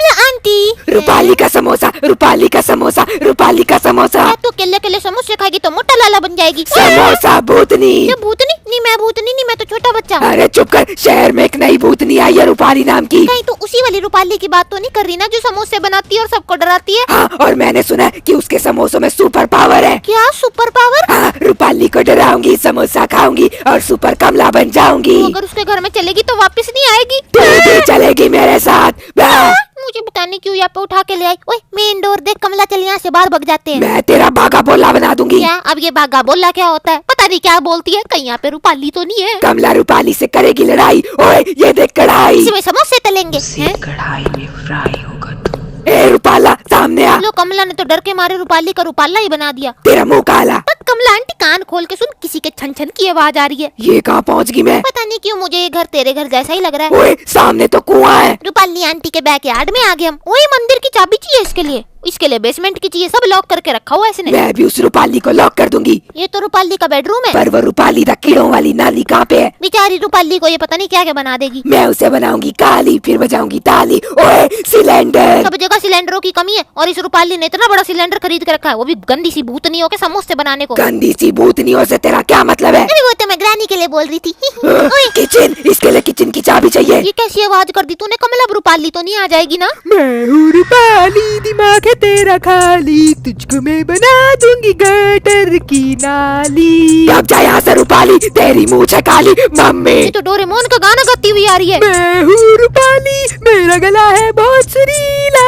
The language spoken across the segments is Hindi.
कमला आंटी, रूपाली का समोसा, रूपाली का समोसा, रूपाली का समोसा। तू केले केले समोसे खाएगी तो मोटा लाला बन जाएगी। समोसा भूतनी। ये भूतनी नहीं, मैं भूतनी नहीं, मैं तो छोटा बच्चा। अरे चुप कर, शहर में एक नई भूतनी आई है रूपाली नाम की। कहीं तो उसी वाली रूपाली की बात तो नहीं कर रही ना जो समोसे बनाती है और सबको डराती है? हाँ, और मैंने सुना है कि उसके समोसों में सुपर पावर है। क्या सुपर पावर? हाँ, रूपाली को डराऊंगी, समोसा खाऊंगी और सुपर कमला बन जाऊंगी। अगर उसके घर में चलेगी तो वापस नहीं आएगी। तू भी चलेगी मेरे साथ। मुझे पता नहीं क्यों यहाँ पे उठा के ले आई। ओए मेन डोर देख कमला, चल यहाँ से बाहर भग जाते हैं। मैं तेरा भागा बोला बना दूंगी। क्या अब ये भागा बोला क्या होता है? पता नहीं क्या बोलती है। कहीं यहाँ पे रूपाली तो नहीं है? कमला रूपाली से करेगी लड़ाई। ओए ये देख कढ़ाई। इसमें समोसे तलेंगे। कढ़ाई में फ्राई होगा तू। ए रूपाला सामने आ। लो, कमला ने तो डर के मारे रूपाली का रूपाला ही बना दिया। तेरा मुंह काला। कमला आंटी कान खोल के सुन, किसी के छन छन की आवाज आ रही है। ये कहाँ पहुँच गई मैं? पता नहीं क्यों मुझे ये घर तेरे घर जैसा ही लग रहा है। ओए सामने तो कुआं है। रूपाली आंटी के बैकयार्ड में आ गए हम। ओए मंदिर की चाबी चाहिए इसके लिए बेसमेंट की चाहिए। सब लॉक करके रखा हुआ है इसने। मैं भी उस रूपाली को लॉक कर दूंगी। ये तो रूपाली का बेडरूम है। पर वो रूपाली द कीड़ों वाली नाली कहाँ पे है? बेचारी रूपाली को ये पता नहीं क्या क्या बना देगी। मैं उसे बनाऊंगी काली, फिर बजाऊंगी ताली। ओए सिलेंडर। सब जगह सिलेंडरों की कमी है और इस रूपाली ने इतना बड़ा सिलेंडर खरीद के रखा है, वो भी गंदी सी भूतनियों के समोसे बनाने को। गंदी सी भूतनियों से तेरा क्या मतलब है? अरे वो तो मैं ग्रैनी के लिए बोल रही थी। ओए किचन, इसके लिए किचन की चाबी चाहिए। ये कैसी आवाज कर दी तूने? कमला रूपाली तो नहीं आ जाएगी ना? मैं हूँ रूपाली, दिमाग है तेरा खाली, तुझको मैं बना दूंगी गटर की नाली। अब जा यहाँ से रूपाली, तेरी मूंछ है काली। मम्मी ये तो डोरेमोन का गाना गाती हुई आ रही है। मैं हूँ रूपाली, मेरा गला है बहुत सुरीला,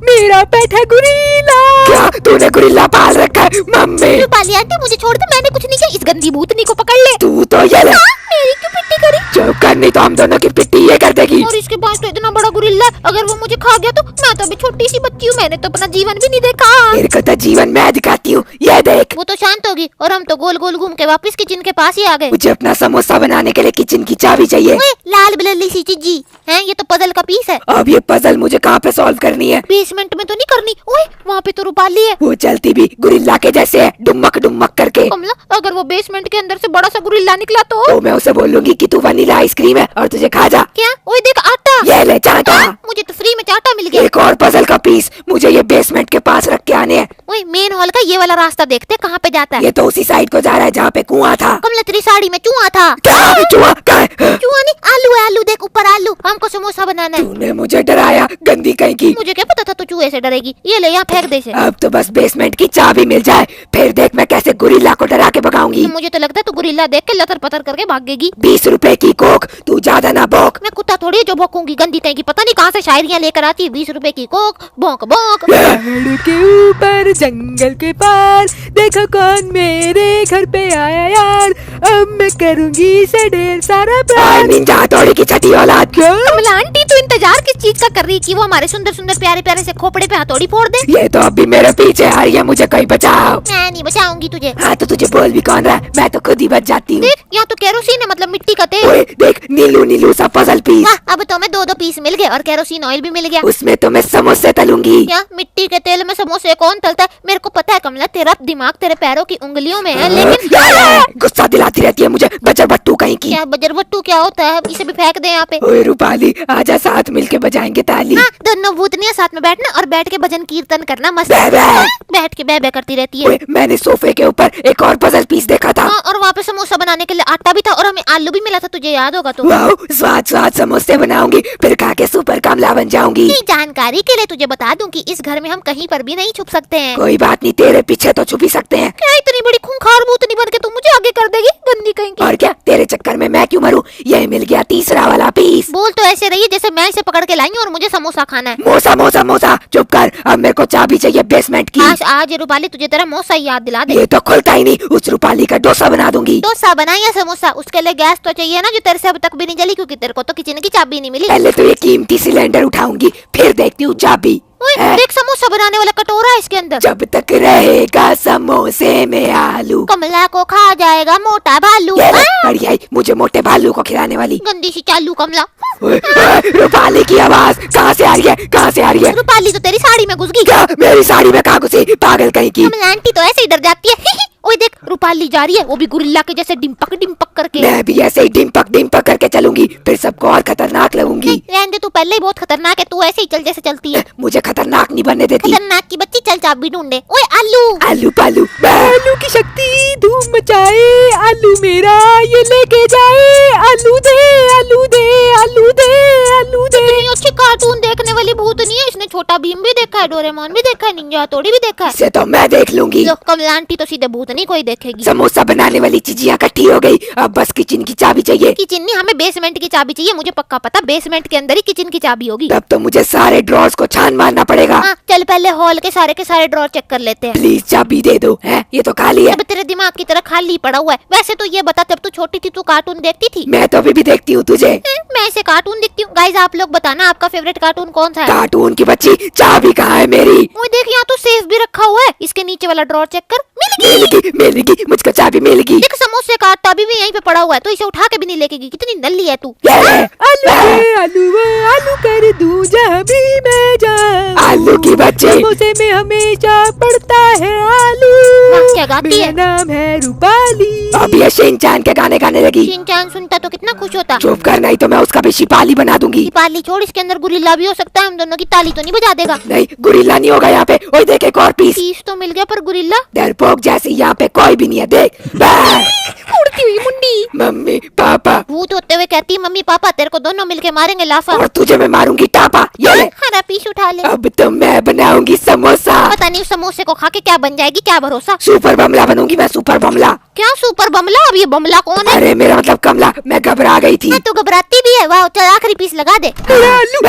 मेरा पेट है गुरीला। क्या तूने गुरीला पाल रखा है? मम्मी रूपाली आंटी मुझे छोड़ दे, मैंने कुछ नहीं किया। इस गंदी भूतनी को पकड़ ले। तू तो ये ले। मेरी क्यों पिट्टी करी? चुप कर, नहीं तो हम दोनों की पिट्टी ये कर देगी। और इसके पास तो इतना बड़ा गुरिल्ला, अगर वो मुझे खा गया तो? मैं तो अभी छोटी सी बच्ची हूँ, मैंने तो अपना जीवन भी नहीं देखा। तेरे को तो जीवन मैं दिखाती हूँ, ये देख। वो तो शांत होगी और हम तो गोल गोल घूम के वापस किचन के पास ही आ गए। मुझे अपना समोसा बनाने के लिए किचन की चाबी चाहिए। ओए, लाल बिल्ली सी चीजी है, ये तो पजल का पीस है। अब ये पजल मुझे कहाँ पे सॉल्व करनी है? बेसमेंट में तो नहीं करनी। ओए वहाँ पे तो रूपाली है। वो चलती भी गुरिल्ला के जैसे है, डुमक डुमक करके। कमला, अगर वो बेसमेंट के अंदर से बड़ा सा गुरिल्ला निकला तो मैं उसे बोलूंगी कि तू वनीला आइसक्रीम है और तुझे खा जा। क्या? ओए देख आटा। ये ले चाटा। मुझे तो फ्री में चाटा मिल गया। एक और पजल का पीस मुझे ये बेसमेंट के पास रख के आने हैं। ओए मेन हॉल का ये वाला रास्ता देखते कहाँ पे जाता है? ये तो उसी साइड को जा रहा है जहाँ पे कुआं था। कमला तेरी साड़ी में चूहा था। क्या चूहा? क्या है? चूहा नहीं, आलू है। आलू देख ऊपर आलू। हमको समोसा बनाना है। तूने मुझे डराया, गंदी कहीं की। मुझे क्या पता था तू चूहे से डरेगी। ये ले यहाँ फेंक दे इसे। अब तो बस बेसमेंट की चाबी मिल जाए, फिर देख मैं कैसे गुरिल्ला को डरा के भगाऊंगी। मुझे तो लगता है तू गुरिल्ला देख के लतर पतर करके भागेगी। 20 रुपए की कोक, तू ज्यादा ना भौंक। मैं कुत्ता थोड़ी है जो भौंकूंगी। गंदी कहीं की पता नहीं कहाँ से शायरियाँ लेकर आती है। 20 रुपए की कोक, भौंक भौंक। पहाड़ के ऊपर जंगल के पार, देखो कौन मेरे घर पे आया यार, अब मैं करूंगी इसे ढेर सारा प्यार। निंजा हथौड़ी की छठी औलाद। कमला आंटी तू इंतजार किस चीज का कर रही कि वो हमारे सुंदर सुंदर प्यारे प्यारे से खोपड़े पे हथौड़ी फोड़ दे? ये तो अभी मेरे पीछे आ रही है, मुझे कोई बचाओ। मैं नहीं बचाऊंगी तुझे। हाँ तो तुझे बोल भी कौन रहा है, मैं तो खुद ही बच जाती हूँ। देख यहाँ तो केरोसिन है, मतलब मिट्टी का तेल। ओए देख, नीलू नीलू सा पजल पीस। वाह, अब तो मैं 2-2 पीस मिल गए और केरोसिन ऑयल भी मिल गया। उसमें तो मैं समोसे तलूंगी। क्या मिट्टी के तेल में समोसे कौन तलता है? मेरे को पता है कमला, तेरा दिमाग तेरे पैरों की उंगलियों में है, लेकिन गुस्सा दिलाती रहती है मुझे, बजर बट्टू कहीं की। क्या बजरबट्टू क्या होता है? इसे भी फेंक दे यहाँ पे। ओए रूपाली, आजा साथ मिलके बजाएंगे ताली। हाँ, दोनों भूतनियाँ साथ में बैठना और बैठ के भजन कीर्तन करना मस्त। बे बे। बैठ के बे बे करती रहती है। ओए, मैंने सोफे के ऊपर एक और पजल पीस देखा था। हाँ, और वहाँ पे समोसा बनाने के लिए आटा भी था और हमें आलू भी मिला था, तुझे याद होगा तो। वाह, स्वाद स्वाद समोसे बनाऊंगी, फिर खा के सुपर कामला बन जाऊंगी। जानकारी के लिए तुझे बता दूं कि इस घर में हम कहीं पर भी नहीं छुप सकते हैं। कोई बात नहीं, तेरे पीछे तो छुप ही सकते हैं। क्या इतनी बड़ी खूंखार भूतनी बन के तुम मुझे आगे कर देगी? गंदी कहीं की। और क्या, तेरे चक्कर में मैं क्यों मरूं? ये मिल गया तीसरा वाला पीस। बोल तो ऐसे रही जैसे मैं इसे पकड़ के लाई हूँ और मुझे समोसा खाना है। मोसा मोसा मोसा, चुप कर, अब मेरे को चाबी चाहिए बेसमेंट की। आज रूपाली तुझे तेरा मौसा याद दिला दे। ये तो खुलता ही नहीं, उस रूपाली का डोसा बना दूंगी। डोसा बना या समोसा, उसके लिए गैस तो चाहिए ना, जो तेरे से अब तक भी नहीं जली, क्योंकि तेरे को तो किचन की चाबी नहीं मिली। पहले तो ये कीमती सिलेंडर उठाऊंगी, फिर देखती हूँ चाबी। देख समोसा बनाने वाला कटोरा है इसके अंदर। जब तक रहेगा समोसे में आलू, कमला को खा जाएगा मोटा भालू। ये ले, बढ़िया ही, मुझे मोटे भालू को खिलाने वाली। गंदी सी चालू कमला। रूपाली की आवाज कहाँ से आ रही है? कहाँ से आ रही है? रूपाली तो तेरी साड़ी में घुस गई। क्या मेरी साड़ी में कहाँ घुसी, पागल कहीं की। कमला आंटी तो ऐसे ही डर जाती है। ओए देख रूपाली जा रही है, वो भी गुरिल्ला के जैसे डिम्पक डिम्पक करके। मैं भी ऐसे ही डिम्पक डिम्पक करके चलूंगी, फिर सबको और खतरनाक लगूंगी। रहने दे, तू पहले ही बहुत खतरनाक है, तू ऐसे ही चल जैसे चलती है। मुझे खतरनाक नहीं बनने देती। खतरनाक की बच्ची, चल चाबी ढूंढे। ओए आलू आलू पालू, आलू की शक्ति धूम मचाए, आलू मेरा ये लेके जाए, आलू दे आलू दे आलू दे आलू दे। इतनी अच्छी कार्टून देखने वाली भूतनी है, इसने छोटा भीम भी देखा है, डोरेमोन भी देखा है, निंजा हथौड़ी भी देखा है। इसे तो मैं देख लूंगी। लो कमला आंटी तो सीधे भूतनी को ही देखेगी। समोसा बनाने वाली चीजियां इकट्ठी हो गई, अब बस किचन की चाबी चाहिए। किचन नहीं, हमें बेसमेंट की चाबी चाहिए। मुझे पक्का पता बेसमेंट के अंदर ही किचन की चाबी होगी। तब तो मुझे सारे ड्रॉर्स को छान मारना पड़ेगा। हाँ चल पहले हॉल के सारे ड्रॉर चेक कर लेते हैं। प्लीज चाबी दे दो। है ये तो खाली है। अब तेरे दिमाग की तरह खाली पड़ा हुआ है। वैसे तो ये बता, जब तू छोटी थी तू कार्टून देखती थी? मैं तो अभी भी देखती हूँ तुझे। मैं ऐसे कार्टून देखती हूँ। गाइस आप लोग बताना आपका फेवरेट कार्टून कौन सा है? कार्टून की बच्ची, चाबी कहाँ है मेरी? वो देख यहाँ तो सेफ भी रखा हुआ है, इसके नीचे वाला ड्रॉर चेक कर। मिल गई, मुझको चाबी मिल गई। देख समोसे का आटा भी यहीं पे पड़ा हुआ है, तो इसे उठा के भी नहीं लेके गई। कितनी नल्ली है तू। आलू कर दूं जहाँ भी मैं जाऊं। आलू की बच्ची, समोसे में हमेशा पड़ता है आलू। वाह, क्या गाती है। मेरा नाम है रूपाली। अब ये शिनचैन के गाने गाने लगी। शिनचैन सुनता तो कितना खुश होता। चुप कर, नहीं तो मैं उसका भी शिपाली बना दूंगी। पाली छोड़, इसके अंदर गुरिल्ला भी हो सकता है। हम दोनों की ताली तो नहीं बजा देगा। नहीं, गुरिल्ला नहीं होगा यहाँ पे। ओए देख एक और पीस। पीस तो मिल गया, पर गुरिल्ला डरपोक जैसी यहाँ पे कोई भी नहीं है। देख उड़ती हुई मुंडी। Mummy papa. भूत होते हुए कहती मम्मी पापा तेरे को दोनों मिलके मारेंगे लाफा। और तुझे मैं मारूंगी टापा। ये ले। हरा पीस उठा ले। अब तो मैं बनाऊंगी समोसा। पता नहीं उस समोसे को खा के क्या बन जाएगी, क्या भरोसा। सुपर बमला बनूंगी मैं, सुपर बमला। क्या सुपर बमला? अब ये बमला कौन है? अरे मेरा मतलब कमला, मैं घबरा गई थी। हाँ, तू घबराती भी है। वाह, चल आखिरी पीस लगा दे। आलू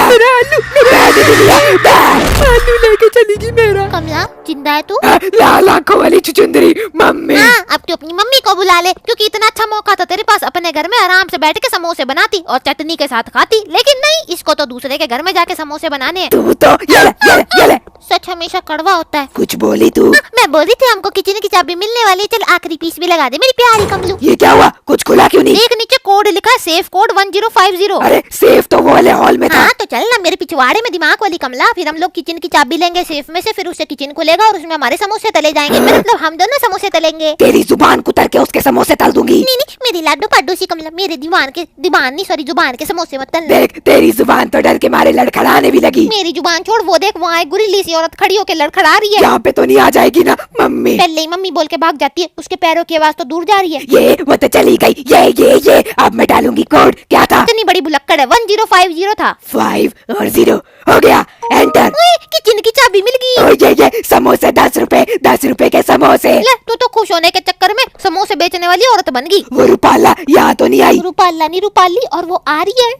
लेके चलेगी मेरा। कमला जिंदा है तू? लाल आंखों वाली चुचुंदरी मम्मी। हाँ, अब तू अपनी मम्मी को बुला ले, क्योंकि इतना अच्छा मौका था तेरे पास। अपने घर में आराम से बैठ के समोसे बनाती और चटनी के साथ खाती, लेकिन नहीं, इसको तो दूसरे के घर में जाके समोसे बनाने हैं। तू तो ये ले। सच हमेशा कड़वा होता है। कुछ बोली तू? मैं बोली थी हमको किचन की चाबी मिलने वाली है। चल आखिरी पीस भी लगा दे मेरी प्यारी कमलू। ये क्या हुआ, कुछ खुला क्यों नहीं? देख नीचे कोड लिखा है, सेफ कोड 1050। अरे सेफ तो वो वाले हॉल में था। हाँ तो चल ना मेरे पिछवाड़े में दिमाग वाली कमला। फिर हम लोग किचन की चाबी लेंगे सेफ में से, फिर उससे किचन खुलेगा और उसमें हमारे समोसे तले जाएंगे। मतलब हम दोनों समोसे तलेंगे। तेरी जुबान कुतर के उसके समोसे तल दूंगी। नहीं नहीं, मेरी लाडू पाडू सी कमला, मेरे जुबान के समोसे मत तलना। देख तेरी जुबान तो डर के मारे लड़खड़ाने भी लगी। मेरी जुबान छोड़, वो देख वहाँ एक गुरिल्ली सी औरत खड़ी होकर लड़खड़ा रही है। यहाँ पे तो नहीं आ जाएगी ना मम्मी? पहले ही मम्मी बोल के भाग जाती है, उसके पैरों की आवाज तो दूर जा रही है। ये वो तो चली गई। ये अब मैं डालूंगी कोड। क्या था? इतनी बड़ी बुलक्कड़ है, 1050 था। 5 और 0 हो गया, एंटर। किचन की चाबी मिल गई। ओ ये समोसे 10 रुपए के समोसे। ले तू तो खुश होने के चक्कर में समोसे बेचने वाली औरत बन गई। वो रूपाला यहाँ तो नहीं आई। रूपाला नहीं, रूपाली, और वो आ रही है।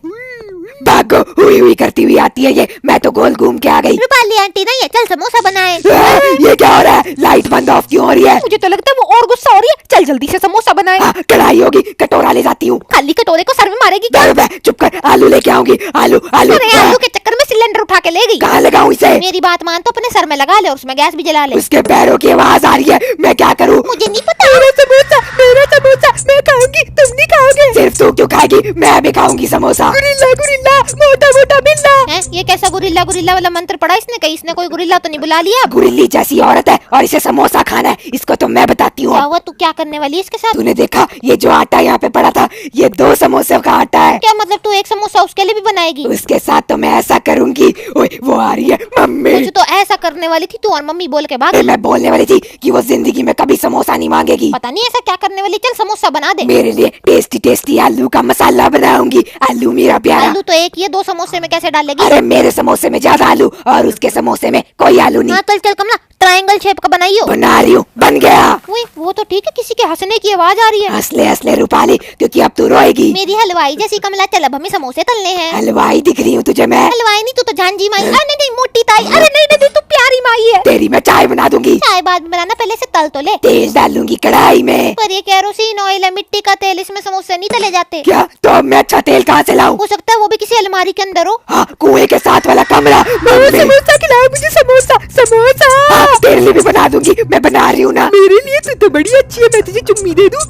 भागो, हुई करती हुई आती है ये। मैं तो गोल घूम के आ गई। रूपाली आंटी नहीं है, चल समोसा बनाए। ये क्या हो रहा है? लाइट बंद ऑफ क्यों हो रही है? मुझे तो लगता है वो और गुस्सा हो रही है। चल जल्दी से समोसा बनाए। कढ़ाई होगी, कटोरा ले जाती हूँ। खाली कटोरे को सर में मारेगी क्या? चुप कर, आलू लेके आऊंगी। आलू अरे आलू के चक्कर में सिलेंडर उठा के ले गई। कहाँ लगाऊं इसे? मेरी बात मान तो अपने सर में लगा ले और उसमें गैस भी जला ले। उसके पैरों की आवाज आ रही है, मैं क्या करूँ? मुझे नहीं पता। मेरा समोसा मैं खाऊंगी, तुम नहीं खाओगे। सिर्फ तू क्यों खाएगी, मैं भी खाऊंगी समोसा। गुरिल्ला मोटा बिल्ला। है ये कैसा गुरिल्ला वाला मंत्र पढ़ा इसने? कहीं इसने कोई गुरिल्ला तो नहीं बुला लिया? गुरिल्ली जैसी औरत है और इसे समोसा खाना है, इसको तो मैं बताती हूँ। क्या हुआ, तू क्या करने वाली है इसके साथ? तूने देखा ये जो आटा यहाँ पे पड़ा था, ये 2 समोसे का आटा है। क्या मतलब तू एक समोसा उसके लिए भी बनाएगी? उसके साथ तो मैं ऐसा करूंगी। ओए वो आ रही है मम्मी। मुझे तो ऐसा करने वाली थी तू, और मम्मी बोल के भाग। मैं बोलने वाली थी कि वो जिंदगी में कभी समोसा नहीं मांगेगी। पता नहीं ऐसा क्या करने वाली। चल समोसा बना दे। मेरे लिए टेस्टी आलू का मसाला बनाऊंगी। आलू मेरा प्यारा। आलू तो एक ही है, 2 समोसे में कैसे डालेगी? अरे मेरे समोसे में ज्यादा आलू और उसके समोसे में कोई आलू नहीं। हाँ चल कमला, ट्रायंगल शेप का बनाइयो। बना रही हूँ, बन गया। वो तो ठीक है, किसी के हंसने की आवाज आ रही है। हंसले रूपाली, क्योंकि अब तू रोएगी। मेरी हलवाई जैसी कमला, चल अब हमें समोसे तलने हैं। हलवाई दिख रही हूँ तुझे मैं? हलवाई नहीं, तू तो झांझी माई। अरे नहीं मोटी ताई। अरे नहीं तू प्यारी माई है। तेरी मैं चाय बना दूंगी। चाय बाद में बनाना, पहले से तल तो ले। तेल डालूंगी कढ़ाई में। पर ये केरोसिन ऑयल है, मिट्टी का तेल, इसमें समोसे नहीं तले जाते। क्या? तो अब मैं अच्छा तेल कहाँ से लाऊं? हो सकता है वो भी किसी अलमारी के अंदर हो। हाँ, कुएं के साथ वाला कमरा। समोसा खिलाओ मुझे, समोसा। तेरे लिए भी बना दूंगी, मैं बना रही हूँ ना। मेरे लिए तो बड़ी अच्छी है, मैं तुझे चुम्मी दे दूँ।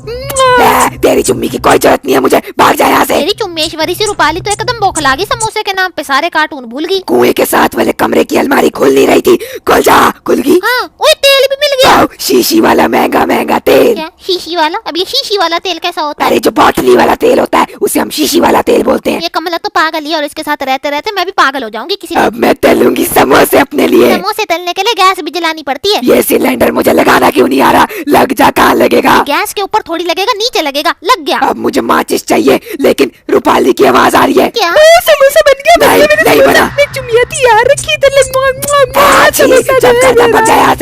तेरी चुम्मी की कोई जरूरत नहीं है मुझे, भाग जा यहाँ से। तेरी चुम्मेश्वरी से रूपाली तो एकदम बौखला गई, समोसे के नाम पे सारे कार्टून भूल गई। कुएं के साथ वाले कमरे की अलमारी खुल नहीं रही थी, खुल जा, खुल गई। हाँ, ओए तेल भी मिल गया। शीशी वाला महंगा महंगा तेल। क्या शीशी वाला? अब ये शीशी वाला तेल कैसा होता है? अरे जो बोतली वाला तेल होता है उसे हम शीशी वाला तेल बोलते हैं। ये कमला तो पागल ही है और इसके साथ रहते रहते मैं भी पागल हो जाऊंगी किसी दिन। अब मैं तलूंगी समोसे अपने लिए। समोसे तलने के लिए गैस भी जलानी पड़ती है। ये सिलेंडर मुझे लगाना क्यों नहीं आ रहा? लग जा, कहाँ लगेगा? गैस के ऊपर थोड़ी लगेगा, नीचे लगेगा। लग गया। अब मुझे माचिस चाहिए, लेकिन रूपाली की आवाज आ रही है। क्या? समोसा बन गया। नहीं बना। चुम्मिया तैयार रखी तो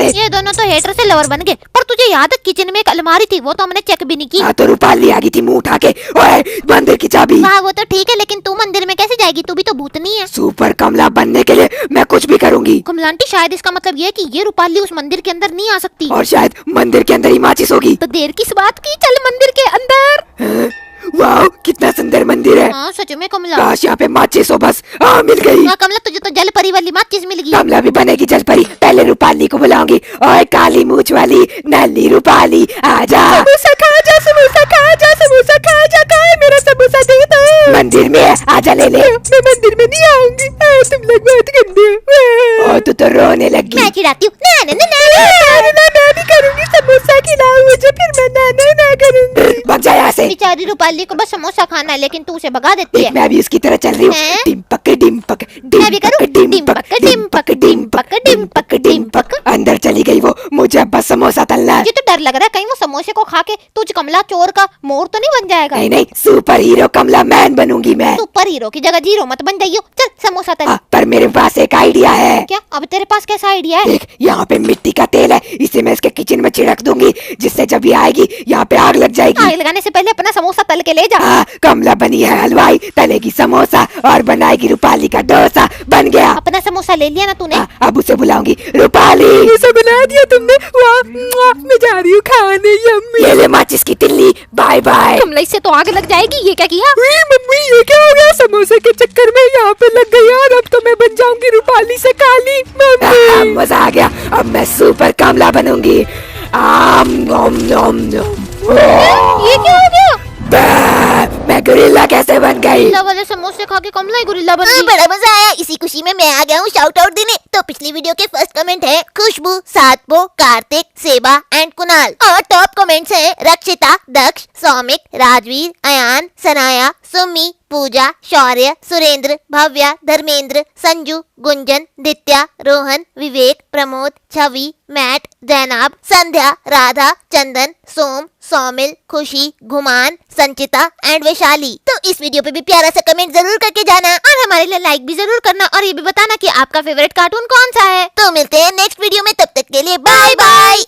ये दोनों तो हेटर से लवर बन गए। पर तुझे याद है किचन में एक अलमारी थी, वो तो हमने चेक भी नहीं की। हाँ तो रूपाली आ गई थी मुंह उठा के। ओए मंदिर की चाबी। वाह वो तो ठीक है, लेकिन तू मंदिर में कैसे जाएगी? तू भी तो भूतनी है। सुपर कमला बनने के लिए मैं कुछ भी करूंगी। कमला आंटी, शायद इसका मतलब ये है कि ये रूपाली उस मंदिर के अंदर नहीं आ सकती। और शायद मंदिर के अंदर ही माचिस होगी। तो देर किस बात की, चल मंदिर के अंदर। वाह कितना सुंदर मंदिर है। हाँ सच में कमला। काश यहाँ पे माचिस हो बस। हाँ मिल गई। हाँ कमला, तुझे तो जल परी वाली माचिस मिल गई। कमला भी बनेगी जल परी। पहले रूपाली को बुलाऊंगी। ओए काली मूंछ वाली नल्ली रूपाली, आजा। समोसा खा जा, समोसा खा जा, समोसा खा जा। कहाँ है मेरा समोसा? दे दो। मंदिर में है, आजा ले ले। मैं मंदिर में नहीं आऊंगी, तुम लोग बहुत गंदे हो। तू तो रोने लगी। मैं चिढ़ाती हूँ। मैं भी करूंगी, समोसा खिलाओ मुझे, फिर मैं ना करूंगी। भाग जा यहाँ से। बेचारी रूपाली को बस समोसा खाना है, लेकिन तू उसे भगा देती है। मैं भी उसकी तरह चल रही हूँ। हैं? डिम्पक डिम्पक मैं भी करूँ? डिम्पक डिम्पक डिम्पक डिम्पक डिम्पक। अंदर चली गई वो, मुझे बस समोसा तलना है। मुझे तो डर लग रहा है कहीं वो समोसे को खा के तुझ कमला चोर का मोर तो नहीं बन जाएगा। नहीं नहीं, सुपर हीरो कमला मैन बनूंगी मैं। सुपर हीरो की जगह जीरो मत बन जाइयो। चल समोसा तल। पर मेरे पास एक आइडिया है। क्या? अब तेरे पास कैसा आइडिया है? देख यहाँ पे मिट्टी का तेल है, इसे मैं इसके किचन में छिड़क दूंगी, जिससे जब ये आएगी यहाँ पे आग लग जाएगी। आग लगाने से पहले अपना समोसा तल के ले जा। कमला बनी है हलवाई, तलेगी समोसा और बनाएगी रूपाली का डोसा। बन गया। अपना समोसा ले लिया ना तूने? अब उसे बुलाऊंगी। रूपाली इसे बना दिया तुमने? वाह, मैं जा रही हूँ खाने। यम्मी। ये ले माचिस की तिल्ली, बाय बाय। कमला इससे तो आग लग जाएगी। ये क्या किया? मम्मी ये क्या हो गया? समोसे के चक्कर में यहाँ पे लग गई और अब तो मैं बन जाऊंगी रूपाली से काली। मम्मी मजा आ गया, अब मैं सुपर कमला बनूंगी। ये क्या हो गया? मैं गुरिल्ला कैसे बन गई? गुरिल्ला वाले समोसे खा के कमला ही गुरिल्ला बन गई। बड़ा मजा आया। इसी खुशी में मैं आ गया हूँ शाउट आउट देने। तो पिछली वीडियो के फर्स्ट कमेंट है खुशबू, सातपो, कार्तिक, सेबा एंड कुणाल। और टॉप कमेंट्स हैं रक्षिता, दक्ष, सौमिक, राजवीर, अयान, सनाया, सुमी, पूजा, शौर्य, सुरेंद्र, भव्या, धर्मेंद्र, संजू, गुंजन, दित्या, रोहन, विवेक, प्रमोद, छवि, मैट, जैनाब, संध्या, राधा, चंदन, सोम, सौमिल, खुशी, घुमान, संचिता एंड वैशाली। तो इस वीडियो पे भी प्यारा सा कमेंट जरूर करके जाना और हमारे लिए लाइक भी जरूर करना और ये भी बताना कि आपका फेवरेट कार्टून कौन सा है। तो मिलते हैं नेक्स्ट वीडियो में, तब तक के लिए बाय बाय।